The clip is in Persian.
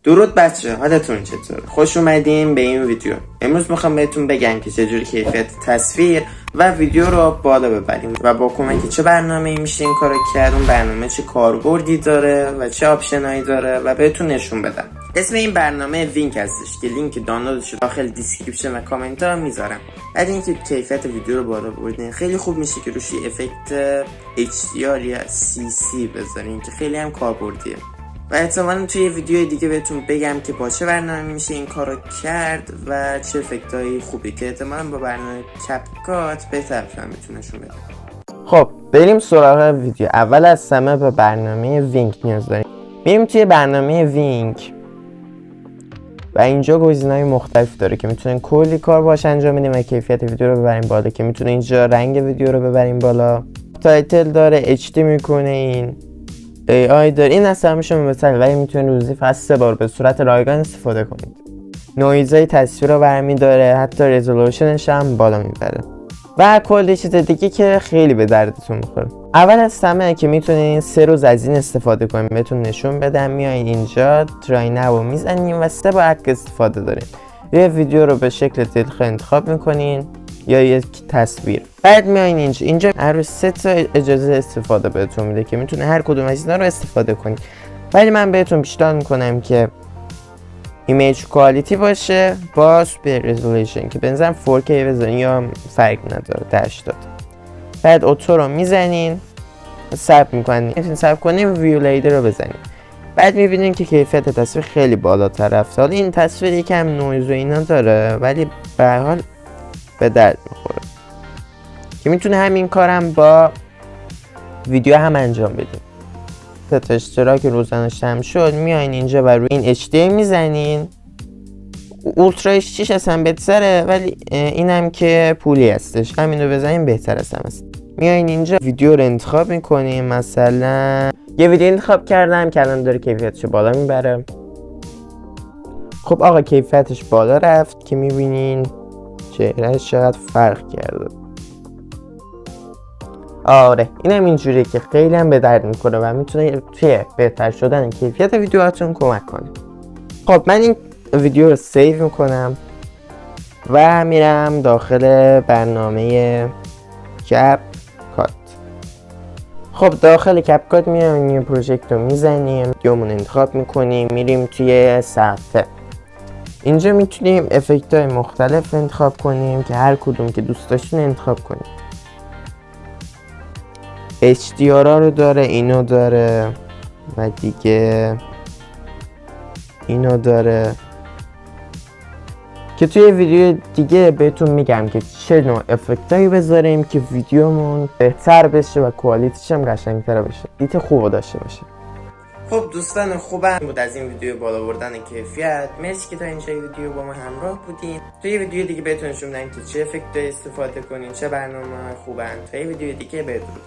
درود بچه، حالتون چطور؟ خوش اومدین به این ویدیو. امروز میخوام بهتون بگم که چجوری کیفیت تصویر و ویدیو رو بالا ببریم و با کمک چه برنامه‌ای میشه این کارو کرد، اون برنامه چه کاربردی داره و چه آپشنایی داره و بهتون نشون بدم. اسم این برنامه وینک هستش که لینک دانلودش داخل دیسکریپشن و کامنت ها میذارم. بعد اینکه کیفیت ویدیو رو بالا بردین خیلی خوب میشه که روش افکت HDR یا CC بذارین که خیلی هم کاربردیه. و احتمالاً توی ویدیو دیگه بهتون بگم که با چه برنامه میشه این کارو کرد و چه افکتایی خوبی که احتمالاً با برنامه کپکات بهتر میتونه نشون بده. خب بریم سراغ ویدیو. اول از همه به برنامه وینک نیاز داریم. میریم توی برنامه وینک و اینجا گزینه‌های مختلف داره که میتونین کلی کار باش انجام بدیم و کیفیت ویدیو رو ببریم بالا، که میتونین اینجا رنگ ویدیو رو ببریم بالا، تایتل داره، HD میکنه، این AI داره. این از همشون مثلا ولی میتونین روزی فقط 3 بار به صورت رایگان استفاده کنید. نویزای تصویر رو برمی داره، حتی رزولوشنش هم بالا میبره و کلی چیز دیگه که خیلی به دردتون میخوره. اول از همه که میتونین 3 روز از این استفاده کنین، بهتون نشون بدم. میایین اینجا ترای ناو میزنین و 3 بار استفاده دارین. یه ویدیو رو به شکل تلخ انتخاب میکنین یا یک تصویر. بعد میایین اینجا هر روز 3 تا اجازه استفاده بهتون میده که میتونه هر کدوم از اینا رو استفاده کنید. ولی من بهتون پیشنهاد میکنم که ایمیج کوالیتی باشه با سوپر رزولوشن که بنظرم 4K بزنین یا فرق نداره تا 80. بعد اوتو رو میزنین، ثبت میکنین. میتونین ثبت کنین، ویو لیدر رو بزنین. بعد میبینین که کیفیت تصویر خیلی بالاتر رفته. حالا این تصویر یکم نویز و اینا داره ولی به هر حال به درد میخوره که میتونه همین کارم با ویدیو هم انجام بدیم. تا اشتراک روزانش هم شد، میایین اینجا و روی این HD میزنین. اولترا HD اصلا بهتره ولی اینم که پولی هستش، همین رو بزنین بهتر است. میایین اینجا ویدیو رو انتخاب میکنیم. مثلا یه ویدیو انتخاب کردم که الان داره کیفیتش بالا میبره. خب آقا کیفیتش بالا رفت که میبینین چهرهش چقدر فرق کرده. آره اینم اینجوریه که خیلی هم به درد میکنه و میتونه توی بهتر شدن کیفیت ویدیوهاتون کمک کنه. خب من این ویدیو رو سیو میکنم و میرم داخل برنامه کپ کات. خب داخل کپ کات میایم این پروژکت رو میزنیم، ویدیومون انتخاب میکنیم، میریم توی صفحه. اینجا میتونیم افکت های مختلف انتخاب کنیم که هر کدوم که دوست داشتین انتخاب کنیم. HDR رو داره، اینو داره و دیگه اینو داره که توی ویدیو دیگه بهتون میگم که چه نوع افکتایی بذاریم که ویدیومون بهتر بشه و کوالیتیش هم قشنگتر بشه، دیت خوب داشته باشه. خب دوستان خوبم بود از این ویدیو بالا بردن کیفیت. مرسی که تا اینجای ویدیو با ما همراه بودین. توی ویدیو دیگه بهتون نشون میدم که چه افکتایی استفاده کنین، چه برنامه خوبن. تا ویدیو دیگه بدرود.